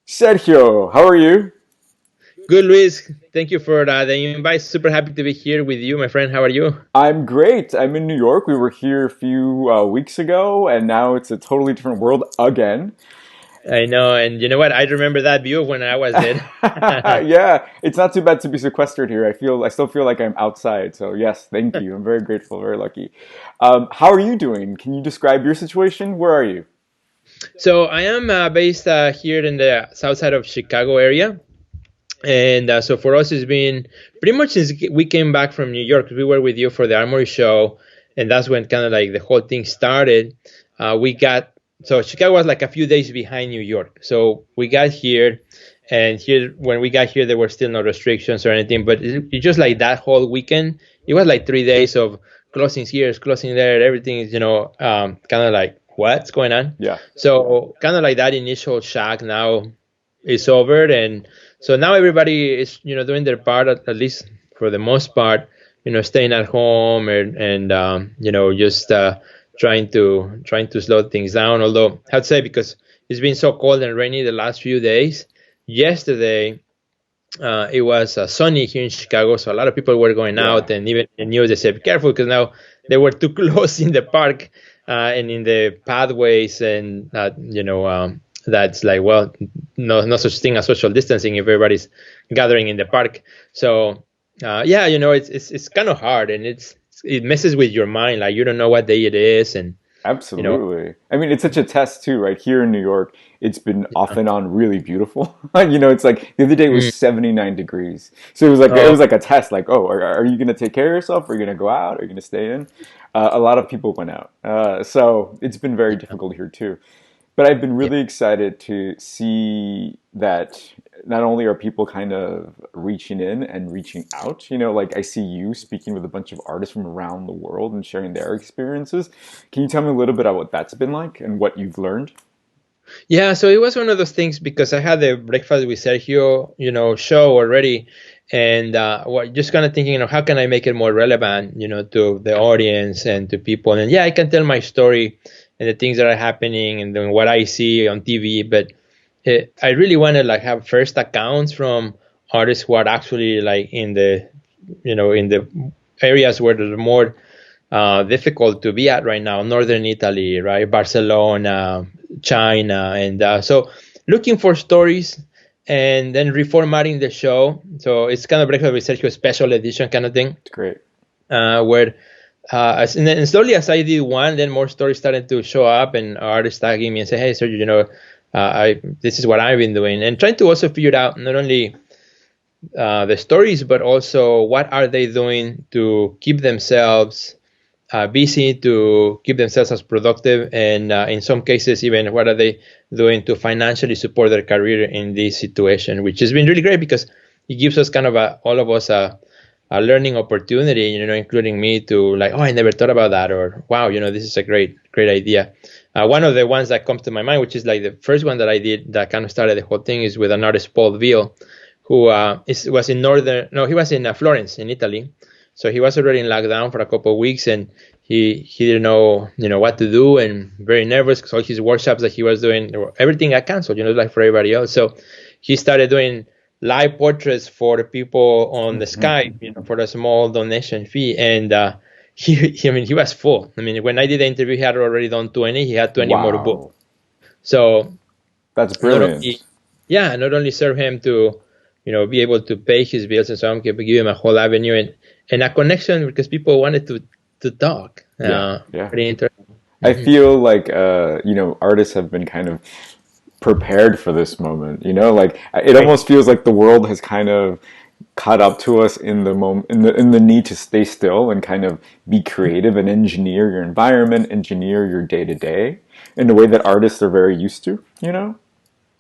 Sergio, how are you? Good, Luis. Thank you for the invite. Super happy to be here with you, my friend. How are you? I'm great. I'm in New York. We were here a few weeks ago, and now it's a totally different world again. I know, and you know what? I remember that view when I was there. Yeah, it's not too bad to be sequestered here. I still feel like I'm outside. So yes, thank you. I'm very grateful, very lucky. How are you doing? Can you describe your situation? Where are you? So I am based here in the south side of Chicago area, and so for us, it's been pretty much since we came back from New York. We were with you for the Armory show, and that's when kind of like the whole thing started. We got so Chicago was like a few days behind New York, so we got here. And here, when we got here, there were still no restrictions or anything. But it just like that whole weekend, it was like 3 days of closings here, closing there. Everything is, kind of like what's going on. Yeah. So kind of like that initial shock now is over, and so now everybody is, doing their part at least for the most part. Staying at home and just trying to slow things down. Although I'd say because it's been so cold and rainy the last few days. Yesterday, it was sunny here in Chicago, so a lot of people were going Yeah. out, and even in the news they said, "Be careful," because now they were too close in the park and in the pathways, and that's like, well, no such thing as social distancing if everybody's gathering in the park. So yeah, it's kind of hard, and it messes with your mind, like you don't know what day it is, and you know, Absolutely. I mean, it's such a test too, right? Here in New York, it's been off yeah. and on really beautiful. It's like the other day it was Mm. 79 degrees. So it was Oh, like a test, like, oh, are you going to take care of yourself? Are you going to go out? Are you going to stay in? A lot of people went out. So it's been very yeah, difficult here too. But I've been yeah. really excited to see that not only are people kind of reaching in and reaching out, like I see you speaking with a bunch of artists from around the world and sharing their experiences. Can you tell me a little bit about what that's been like and what you've learned? Yeah, so it was one of those things because I had the breakfast with Sergio, show already, and just kind of thinking, how can I make it more relevant, to the audience and to people, and yeah, I can tell my story and the things that are happening and then what I see on TV, but I really want to like have first accounts from artists who are actually like in the areas where there's more difficult to be at right now. Northern Italy, right? Barcelona, China, and so looking for stories and then reformatting the show. So it's kind of Breakfast with Sergio special edition kind of thing, It's great. where and slowly as I did one, then more stories started to show up, and artists tagging me and say, "Hey, Sergio, I this is what I've been doing," and trying to also figure out not only the stories, but also what are they doing to keep themselves busy, to keep themselves as productive, and in some cases, even what are they doing to financially support their career in this situation, which has been really great because it gives us kind of all of us a learning opportunity, including me, to like, oh, I never thought about that, or wow, this is a great idea. One of the ones that comes to my mind, which is like the first one that I did that kind of started the whole thing, is with an artist, Paul Veal, who was in no, he was in Florence, in Italy. So he was already in lockdown for a couple of weeks, and he didn't know what to do, and very nervous because all his workshops that he was doing, everything got canceled, like for everybody else. So he started doing live portraits for the people on the Skype, for a small donation fee, and I mean, he was full. I mean, when I did the interview, he had already done 20. He had 20 more books. Wow. So That's not brilliant. only yeah, not only serve him to be able to pay his bills and so on, give him a whole avenue and a connection because people wanted to talk. Yeah, yeah. Pretty interesting. I Hmm. feel like artists have been kind of prepared for this moment. Like it Right. almost feels like the world has kind of caught up to us in the moment, in the need to stay still and kind of be creative and engineer your environment, engineer your day to day in a way that artists are very used to.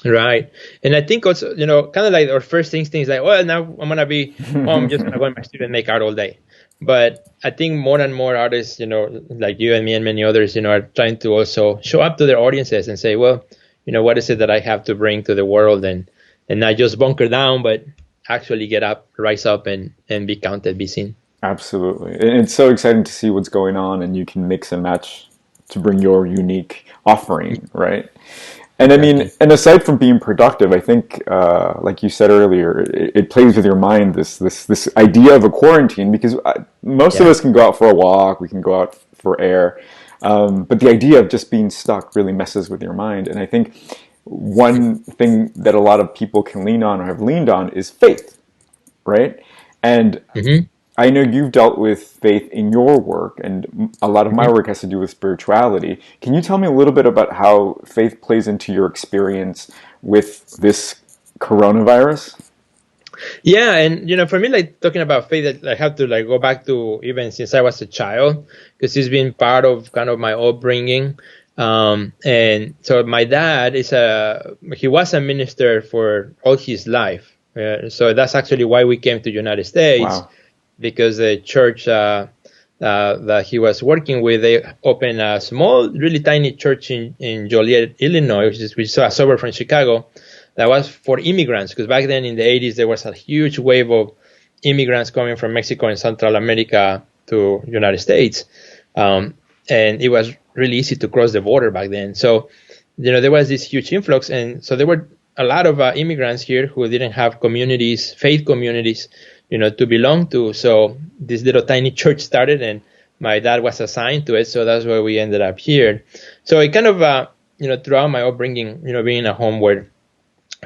Right. And I think also, kind of like our first instinct is like, well, now I'm gonna be home, just gonna go in my studio and make art all day. But I think more and more artists, like you and me and many others, are trying to also show up to their audiences and say, well, what is it that I have to bring to the world, and not just bunker down, but actually get up, rise up, and be counted, be seen. Absolutely. And it's so exciting to see what's going on, and you can mix and match to bring your unique offering, right? And I mean, Exactly. and aside from being productive, I think, like you said earlier, it plays with your mind this idea of a quarantine because most of Yeah. us can go out for a walk, we can go out for air, but the idea of just being stuck really messes with your mind. And I think one thing that a lot of people can lean on or have leaned on is faith, right? And Hmm. I know you've dealt with faith in your work, and a lot of my Hmm. work has to do with spirituality. Can you tell me a little bit about how faith plays into your experience with this coronavirus? Yeah, and for me, like talking about faith, I have to like go back to even since I was a child, because it's been part of kind of my upbringing. And so my dad he was a minister for all his life. So that's actually why we came to United States, Wow. because the church that he was working with, they opened a small, really tiny church in Joliet, Illinois, which is a suburb from Chicago, that was for immigrants. Because back then in the 80s, there was a huge wave of immigrants coming from Mexico and Central America to United States. And it was really easy to cross the border back then. So, there was this huge influx. And so there were a lot of immigrants here who didn't have communities, faith communities, to belong to. So this little tiny church started, and my dad was assigned to it. So that's why we ended up here. So it kind of, throughout my upbringing, being in a home where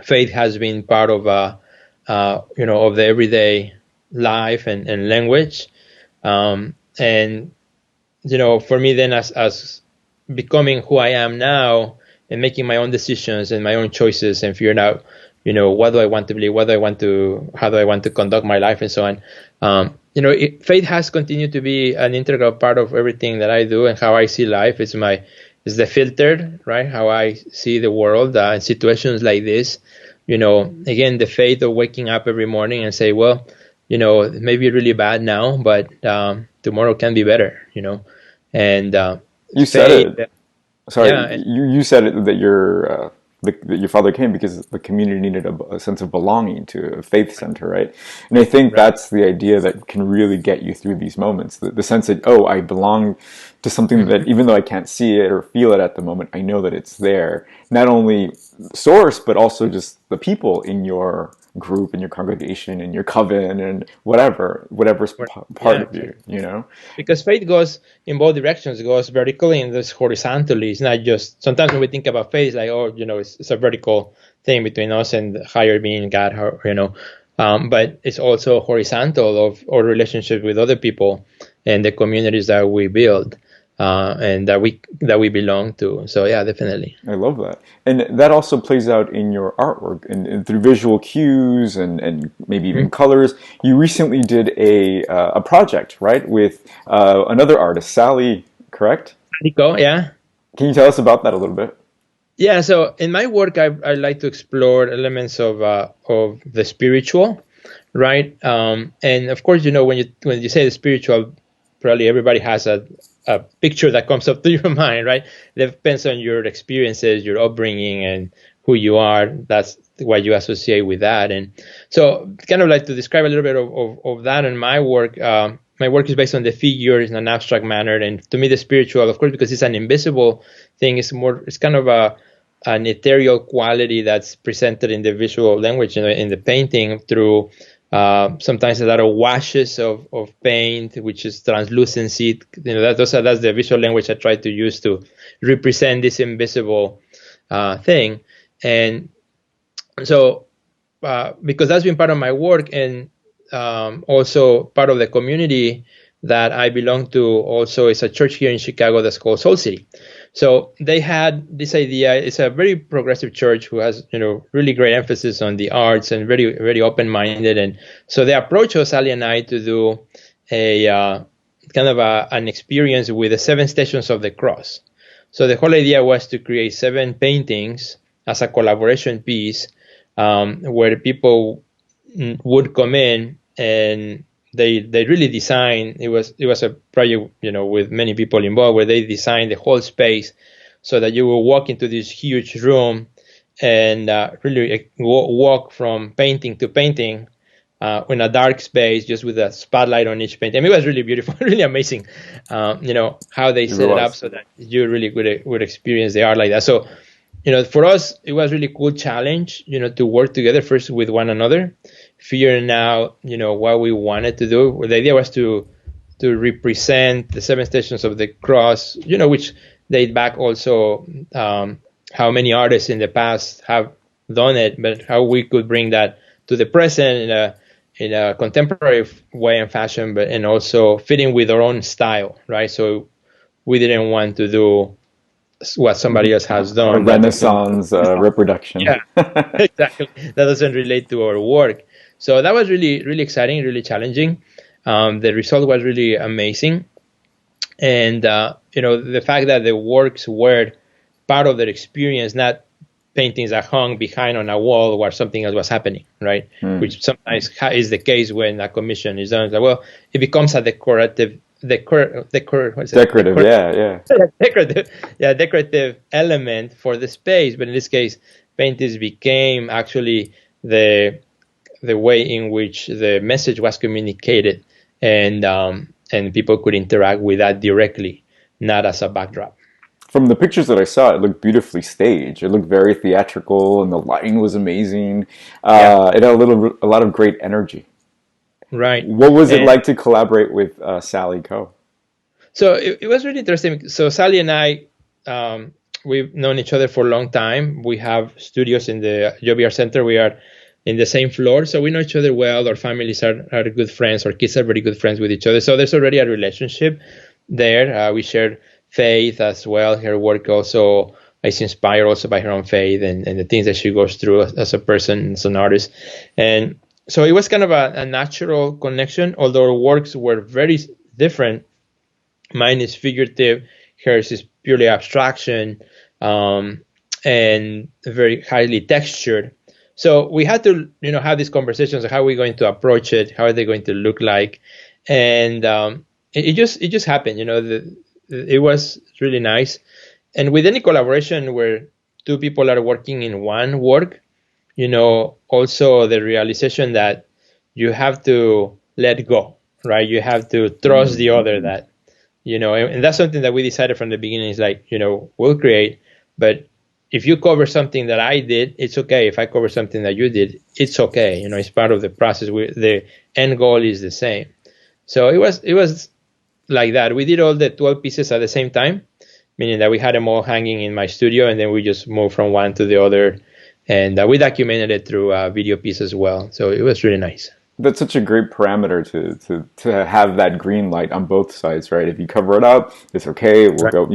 faith has been part of, of the everyday life and language. And for me then, as becoming who I am now and making my own decisions and my own choices and figuring out, what do I want to believe, how do I want to conduct my life and so on. Faith has continued to be an integral part of everything that I do and how I see life. It's the filter, right? How I see the world in situations like this. Again, the faith of waking up every morning and say, well, it may be really bad now, but tomorrow can be better, and You said faith, it. Sorry, yeah, you said it that that your father came because the community needed a sense of belonging to a faith center, right? And I think right. that's the idea that can really get you through these moments. The sense that, oh, I belong to something Mhm. that even though I can't see it or feel it at the moment, I know that it's there. Not only source, but also just the people in your group, in your congregation, in your coven, and whatever's part Yeah, of you, you know? because faith goes in both directions. It goes vertically and this horizontally. It's not just sometimes when we think about faith, like, oh, it's a vertical thing between us and the higher being, God, but it's also horizontal of our relationship with other people and the communities that we build, and that we belong to. So yeah, definitely. I love that. And that also plays out in your artwork and through visual cues and maybe even Mhm. colors. You recently did a project, right, with another artist, Sally, correct? Nico, yeah. Can you tell us about that a little bit? Yeah, so in my work, I like to explore elements of the spiritual, right? And of course, when you say the spiritual, probably everybody has a picture that comes up to your mind, right? It depends on your experiences, your upbringing, and who you are. That's what you associate with that. And so, kind of like to describe a little bit of that in my work. My work is based on the figures in an abstract manner, and to me, the spiritual, of course, because it's an invisible thing, it's kind of an ethereal quality that's presented in the visual language, in the painting through sometimes a lot of washes of paint, which is translucency. That's the visual language I try to use to represent this invisible thing. And so, because that's been part of my work and also part of the community that I belong to, also is a church here in Chicago that's called Soul City. So they had this idea. It's a very progressive church who has, really great emphasis on the arts and very, very open-minded. And so they approached us, Ali and I, to do a kind of an experience with the 7 Stations of the Cross. So the whole idea was to create 7 paintings as a collaboration piece, where people would come in and they really designed. It was a project, with many people involved, where they designed the whole space so that you will walk into this huge room and really walk from painting to painting, in a dark space, just with a spotlight on each paint. I mean, it was really beautiful, really amazing. How they It really set it up was. so that you really would experience the art like that. So, for us, it was really cool challenge, to work together first with one another, figuring out, what we wanted to do. The idea was to represent the seven stations of the cross, which date back also, how many artists in the past have done it, but how we could bring that to the present in a contemporary way and fashion, but and also fitting with our own style, right? So we didn't want to do what somebody else has A done that doesn't, Renaissance reproduction. yeah, exactly, that doesn't relate to our work. So that was really really exciting, really challenging. The result was really amazing, and the fact that the works were part of their experience, not paintings that hung behind on a wall where something else was happening, right? Which sometimes is the case when a commission is done. It's like, well, it becomes a decorative, what is it? Decorative, yeah, yeah. Decorative, yeah, decorative element for the space. But in this case, paintings became actually the way in which the message was communicated, and people could interact with that directly, not as a backdrop. From the pictures that I saw, it looked beautifully staged. It looked very theatrical, and the lighting was amazing. Yeah, It had a lot of great energy. right. What was it And like to collaborate with Sally Coe? so it was really interesting. So Sally and I, we've known each other for a long time. We have studios in the Joby Art Center. We are in the same floor, so we know each other well. Our families are good friends. Our kids are very good friends with each other. So there's already a relationship there. We share faith as well. Her work also is inspired also by her own faith and the things that she goes through as a person, as an artist. And so it was kind of a natural connection, although our works were very different. Mine is figurative, hers is purely abstraction, and very highly textured. So we had to, have these conversations of how we're going to approach it, how are they going to look like, and it just happened. It was really nice. And with any collaboration where two people are working in one work, also the realization that you have to let go, right? You have to trust the other that, and that's something that we decided from the beginning is like, we'll create, but if you cover something that I did, it's okay. If I cover something that you did, it's okay. It's part of the process. The end goal is the same. So it was like that. We did all the 12 pieces at the same time, meaning that we had them all hanging in my studio, and then we just moved from one to the other, and we documented it through a video piece as well. So it was really nice. That's such a great parameter to have that green light on both sides, right? If you cover it up, it's okay. We'll Right. go.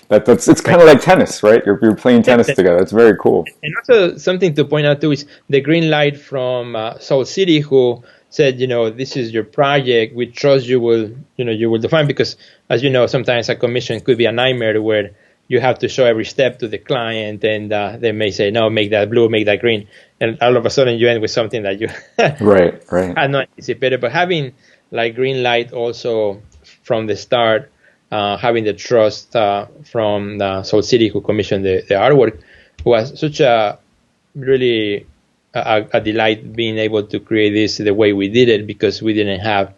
That's it's kind Right. of like tennis, right? You're playing Yeah. tennis together. It's very cool. And also something to point out too is the green light from Soul City, who said, this is your project. We trust you will define, because as you know, sometimes a commission could be a nightmare where you have to show every step to the client, and they may say, no, make that blue, make that green, and all of a sudden you end with something that you Right, right. had not anticipated. But having like green light also from the start, having the trust from Soul City, who commissioned the artwork, was such a really a delight being able to create this the way we did it, because we didn't have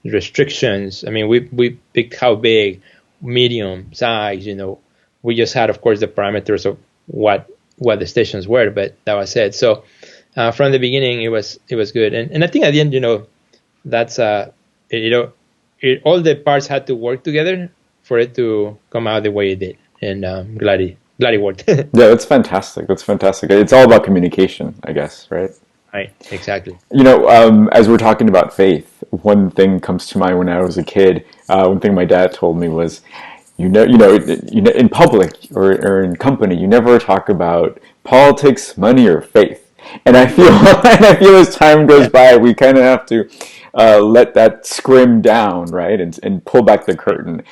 restrictions. I mean, we picked how big, medium, size. We just had, of course, the parameters of what the stations were, but that was it. So from the beginning, it was good, and I think at the end, that's all the parts had to work together for it to come out the way it did, and glad it worked. Yeah, that's fantastic. That's fantastic. It's all about communication, I guess, right? Right, exactly. As we're talking about faith, one thing comes to mind when I was a kid. One thing my dad told me was, in public or in company, you never talk about politics, money, or faith. And I feel, and I feel as time goes Yeah, by, we kind of have to let that scrim down, right, and pull back the curtain.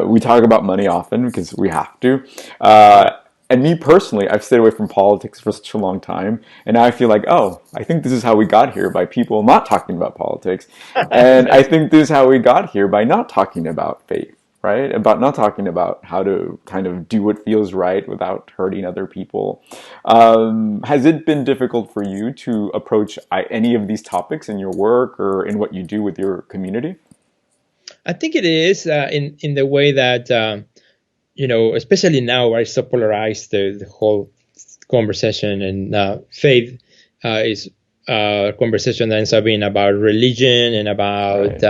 We talk about money often because we have to. right. And me personally, I've stayed away from politics for such a long time, and now I feel like, oh, I think this is how we got here by people not talking about politics, and I That's think this is how we got here by not talking about faith. right? About not talking about how to kind of do what feels right without hurting other people. Has it been difficult for you to approach any of these topics in your work or in what you do with your community? I think it is in the way that especially now where it's so polarized, the whole conversation and faith is a conversation that ends up being about religion and about Right.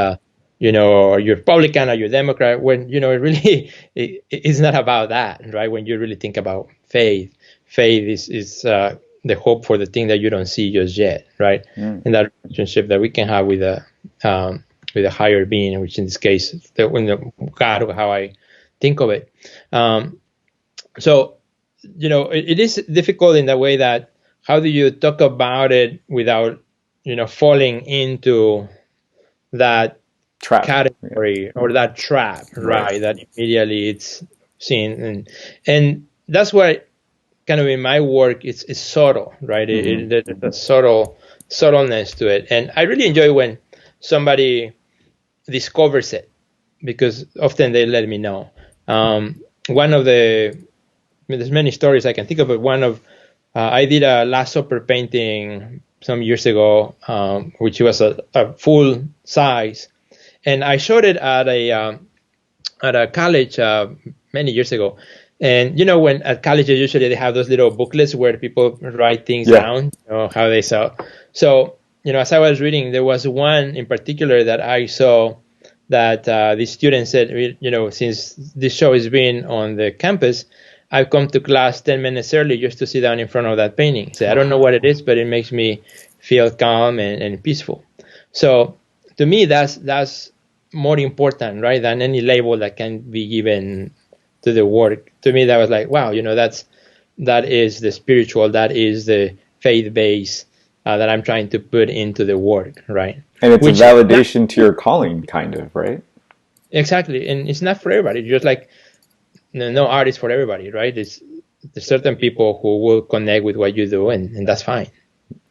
are you Republican or you're Democrat, when it really it's not about that, right? When you really think about faith is the hope for the thing that you don't see just yet, right? Mm. And that relationship that we can have with a higher being, which in this case, God, how I think of it. So, it is difficult in the way that how do you talk about it without, falling into that Trap. Yeah. category or that trap, Right. right? That immediately it's seen, and that's why kind of in my work it's subtle, right? Hmm. There's a subtleness to it, and I really enjoy when somebody discovers it because often they let me know. One of there's many stories I can think of, but one of I did a Last Supper painting some years ago, which was a full size, and I showed it at a college many years ago. And when at colleges usually they have those little booklets where people write things Yeah. down, how they sell. So as I was reading, there was one in particular that I saw that the student said, since this show is being on the campus, I've come to class 10 minutes early just to sit down in front of that painting. So I don't know what it is, but it makes me feel calm and peaceful. So to me, that's more important, right, than any label that can be given to the work. To me, that was like, wow, that is the spiritual, that is the faith base that I'm trying to put into the work, right? And it's a Which validation to your calling, kind of, right? exactly, and it's not for everybody. Just like no art is for everybody, right? There's certain people who will connect with what you do, and that's fine.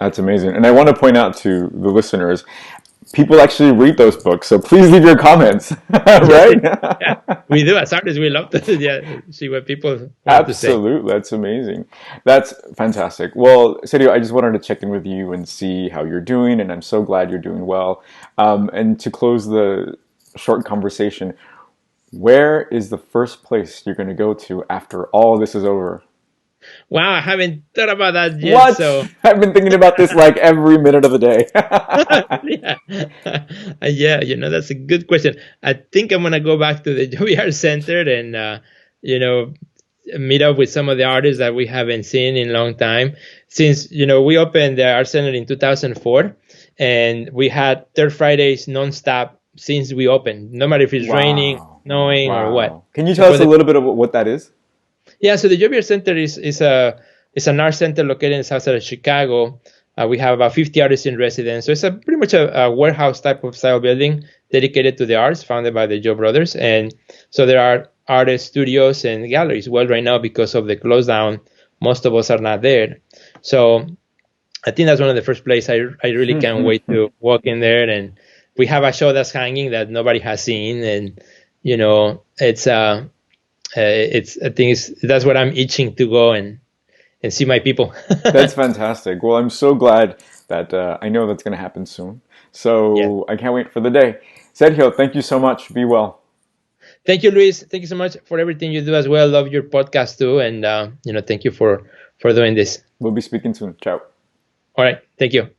That's amazing. And I want to point out to the listeners, people actually read those books, so please leave your comments, Yes, right? yeah, we do. As artists, we love to yeah, see what people want to say. Absolutely. That's amazing. That's fantastic. Well, Sergio, I just wanted to check in with you and see how you're doing, and I'm so glad you're doing well. And to close the short conversation, where is the first place you're going to go to after all this is over? Wow, I haven't thought about that yet. What? So I've been thinking about this like every minute of the day. yeah, yeah, that's a good question. I think I'm gonna go back to the JVR Center and you know meet up with some of the artists that we haven't seen in a long time. Since we opened the Art Center in 2004, and we had third Fridays nonstop since we opened, no matter if it's raining, Wow. snowing, or what. Wow. Can you tell For us a the little bit about what that is? Yeah, so the JVR Center is an art center located in the south side of Chicago. We have about 50 artists in residence. So it's pretty much a warehouse type of style building dedicated to the arts, founded by the Joe brothers. And so there are artist studios and galleries. Well, right now, because of the close down, most of us are not there. So I think that's one of the first places I really can't wait to walk in there. And we have a show that's hanging that nobody has seen. And, I think that's what I'm itching to go and see my people. That's fantastic. Well, I'm so glad that I know that's going to happen soon. Yeah. So I can't wait for the day. Sergio, thank you so much. Be well. Thank you, Luis. Thank you so much for everything you do as well. Love your podcast too, and thank you for doing this. We'll be speaking soon. Ciao. All right. Thank you.